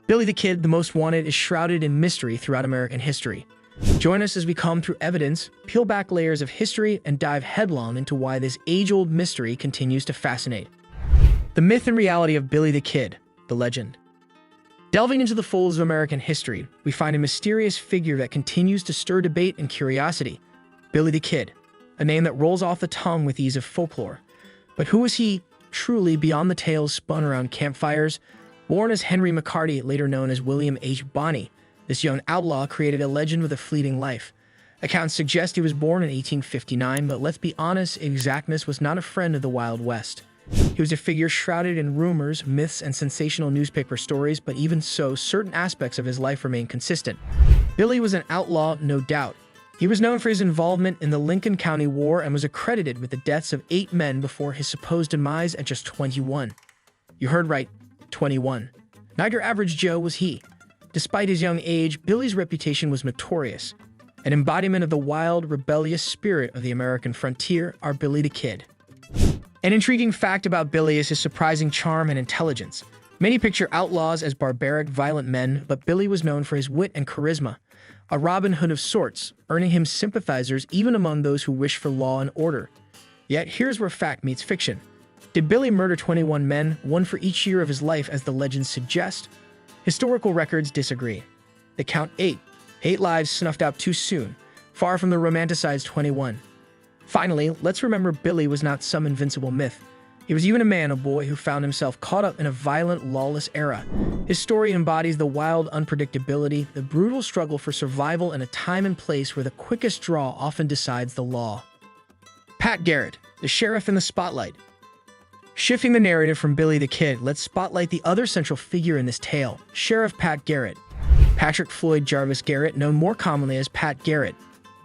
Billy the Kid, the most wanted, is shrouded in mystery throughout American history. Join us as we comb through evidence, peel back layers of history, and dive headlong into why this age-old mystery continues to fascinate. The myth and reality of Billy the Kid, the legend. Delving into the folds of American history, we find a mysterious figure that continues to stir debate and curiosity. Billy the Kid, a name that rolls off the tongue with ease of folklore. But who is he truly beyond the tales spun around campfires? Born as Henry McCarty, later known as William H. Bonney, this young outlaw created a legend with a fleeting life. Accounts suggest he was born in 1859, but let's be honest, exactness was not a friend of the Wild West. He was a figure shrouded in rumors, myths, and sensational newspaper stories, but even so, certain aspects of his life remain consistent. Billy was an outlaw, no doubt. He was known for his involvement in the Lincoln County War and was accredited with the deaths of 8 men before his supposed demise at just 21. You heard right, 21. Not your average Joe was he. Despite his young age, Billy's reputation was notorious. An embodiment of the wild, rebellious spirit of the American frontier, our Billy the Kid. An intriguing fact about Billy is his surprising charm and intelligence. Many picture outlaws as barbaric, violent men, but Billy was known for his wit and charisma. A Robin Hood of sorts, earning him sympathizers even among those who wish for law and order. Yet here's where fact meets fiction. Did Billy murder 21 men, one for each year of his life as the legends suggest? Historical records disagree. They count 8. 8 lives snuffed out too soon, far from the romanticized 21. Finally, let's remember Billy was not some invincible myth. He was even a man, a boy who found himself caught up in a violent, lawless era. His story embodies the wild unpredictability, the brutal struggle for survival in a time and place where the quickest draw often decides the law. Pat Garrett, the sheriff in the spotlight. Shifting the narrative from Billy the Kid, let's spotlight the other central figure in this tale, Sheriff Pat Garrett. Patrick Floyd Jarvis Garrett, known more commonly as Pat Garrett.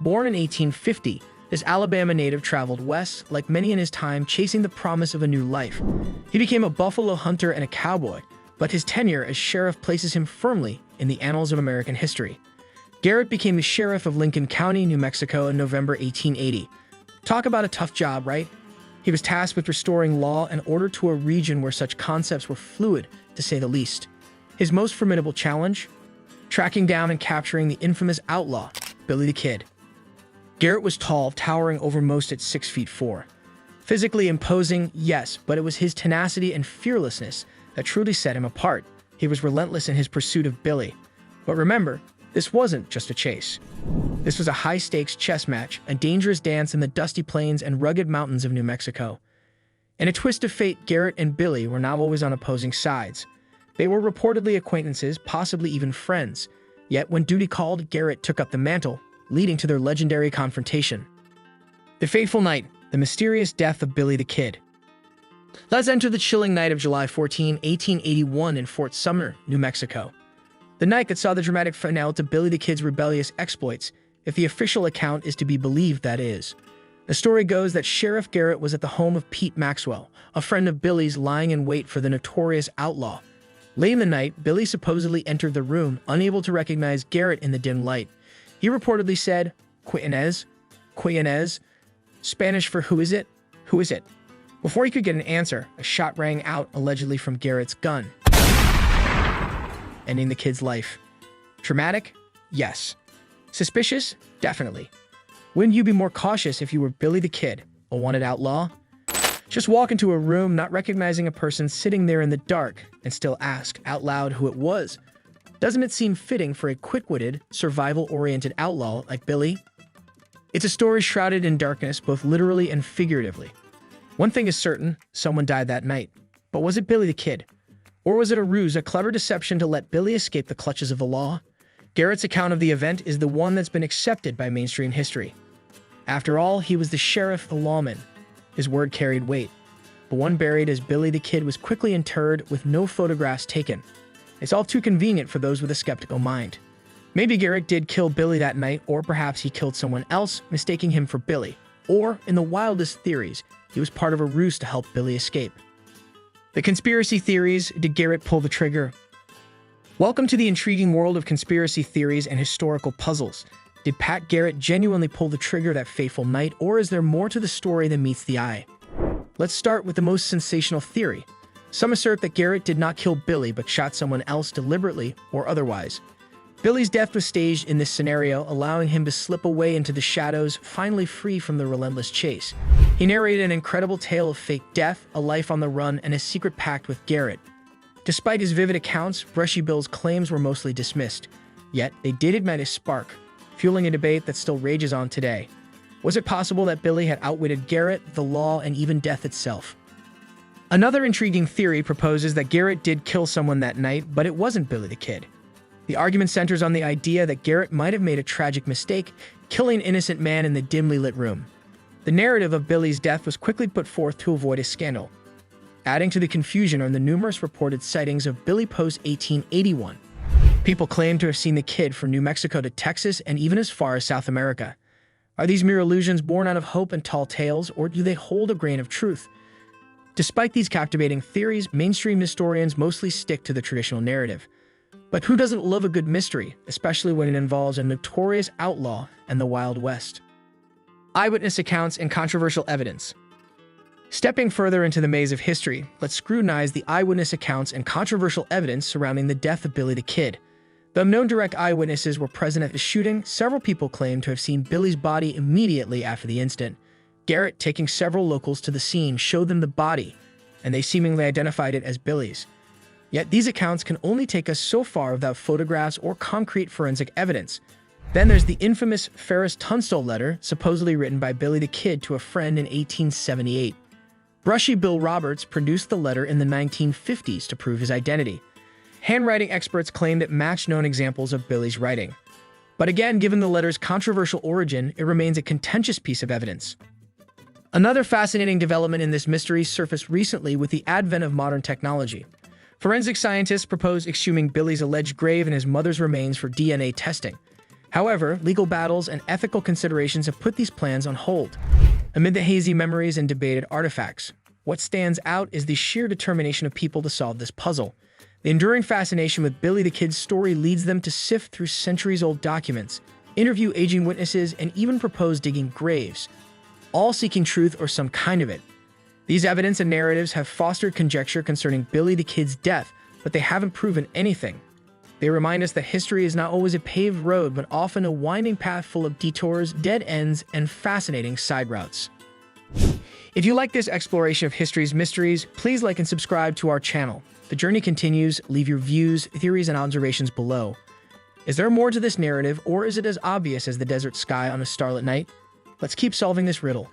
Born in 1850, this Alabama native traveled west, like many in his time, chasing the promise of a new life. He became a buffalo hunter and a cowboy, but his tenure as sheriff places him firmly in the annals of American history. Garrett became the sheriff of Lincoln County, New Mexico in November 1880. Talk about a tough job, right? He was tasked with restoring law and order to a region where such concepts were fluid, to say the least. His most formidable challenge? Tracking down and capturing the infamous outlaw, Billy the Kid. Garrett was tall, towering over most at 6'4". Physically imposing, yes, but it was his tenacity and fearlessness that truly set him apart. He was relentless in his pursuit of Billy. But remember, this wasn't just a chase. This was a high-stakes chess match, a dangerous dance in the dusty plains and rugged mountains of New Mexico. In a twist of fate, Garrett and Billy were not always on opposing sides. They were reportedly acquaintances, possibly even friends. Yet when duty called, Garrett took up the mantle, leading to their legendary confrontation. The fateful night, the mysterious death of Billy the Kid. Let's enter the chilling night of July 14, 1881 in Fort Sumner, New Mexico. The night that saw the dramatic finale to Billy the Kid's rebellious exploits, if the official account is to be believed, that is. The story goes that Sheriff Garrett was at the home of Pete Maxwell, a friend of Billy's, lying in wait for the notorious outlaw. Late in the night, Billy supposedly entered the room, unable to recognize Garrett in the dim light. He reportedly said, "Quiénes?" Spanish for "who is it? Who is it?" Before he could get an answer, a shot rang out, allegedly from Garrett's gun, ending the kid's life. Traumatic? Yes. Suspicious? Definitely. Wouldn't you be more cautious if you were Billy the Kid, a wanted outlaw? Just walk into a room not recognizing a person sitting there in the dark and still ask out loud who it was. Doesn't it seem fitting for a quick-witted, survival-oriented outlaw like Billy? It's a story shrouded in darkness, both literally and figuratively. One thing is certain, someone died that night. But was it Billy the Kid? Or was it a ruse, a clever deception to let Billy escape the clutches of the law? Garrett's account of the event is the one that's been accepted by mainstream history. After all, he was the sheriff, the lawman. His word carried weight. But one buried as Billy the Kid was quickly interred with no photographs taken. It's all too convenient for those with a skeptical mind. Maybe Garrett did kill Billy that night, or perhaps he killed someone else, mistaking him for Billy. Or, in the wildest theories, he was part of a ruse to help Billy escape. The conspiracy theories. Did Garrett pull the trigger? Welcome to the intriguing world of conspiracy theories and historical puzzles. Did Pat Garrett genuinely pull the trigger that fateful night, or is there more to the story than meets the eye? Let's start with the most sensational theory. Some assert that Garrett did not kill Billy but shot someone else deliberately or otherwise. Billy's death was staged in this scenario, allowing him to slip away into the shadows, finally free from the relentless chase. He narrated an incredible tale of fake death, a life on the run, and a secret pact with Garrett. Despite his vivid accounts, Brushy Bill's claims were mostly dismissed. Yet, they did ignite a spark, fueling a debate that still rages on today. Was it possible that Billy had outwitted Garrett, the law, and even death itself? Another intriguing theory proposes that Garrett did kill someone that night, but it wasn't Billy the Kid. The argument centers on the idea that Garrett might have made a tragic mistake, killing an innocent man in the dimly lit room. The narrative of Billy's death was quickly put forth to avoid a scandal. Adding to the confusion are the numerous reported sightings of Billy post-1881. People claim to have seen the kid from New Mexico to Texas and even as far as South America. Are these mere illusions born out of hope and tall tales, or do they hold a grain of truth? Despite these captivating theories, mainstream historians mostly stick to the traditional narrative. But who doesn't love a good mystery, especially when it involves a notorious outlaw and the Wild West? Eyewitness accounts and controversial evidence. Stepping further into the maze of history, let's scrutinize the eyewitness accounts and controversial evidence surrounding the death of Billy the Kid. Though no direct eyewitnesses were present at the shooting, several people claim to have seen Billy's body immediately after the incident. Garrett, taking several locals to the scene, showed them the body, and they seemingly identified it as Billy's. Yet these accounts can only take us so far without photographs or concrete forensic evidence. Then there's the infamous Ferris Tunstall letter, supposedly written by Billy the Kid to a friend in 1878. Brushy Bill Roberts produced the letter in the 1950s to prove his identity. Handwriting experts claimed it matched known examples of Billy's writing. But again, given the letter's controversial origin, it remains a contentious piece of evidence. Another fascinating development in this mystery surfaced recently with the advent of modern technology. Forensic scientists proposed exhuming Billy's alleged grave and his mother's remains for DNA testing. However, legal battles and ethical considerations have put these plans on hold. Amid the hazy memories and debated artifacts, what stands out is the sheer determination of people to solve this puzzle. The enduring fascination with Billy the Kid's story leads them to sift through centuries-old documents, interview aging witnesses, and even propose digging graves, all seeking truth or some kind of it. These evidence and narratives have fostered conjecture concerning Billy the Kid's death, but they haven't proven anything. They remind us that history is not always a paved road, but often a winding path full of detours, dead ends, and fascinating side routes. If you like this exploration of history's mysteries, please like and subscribe to our channel. The journey continues. Leave your views, theories, and observations below. Is there more to this narrative, or is it as obvious as the desert sky on a starlit night? Let's keep solving this riddle.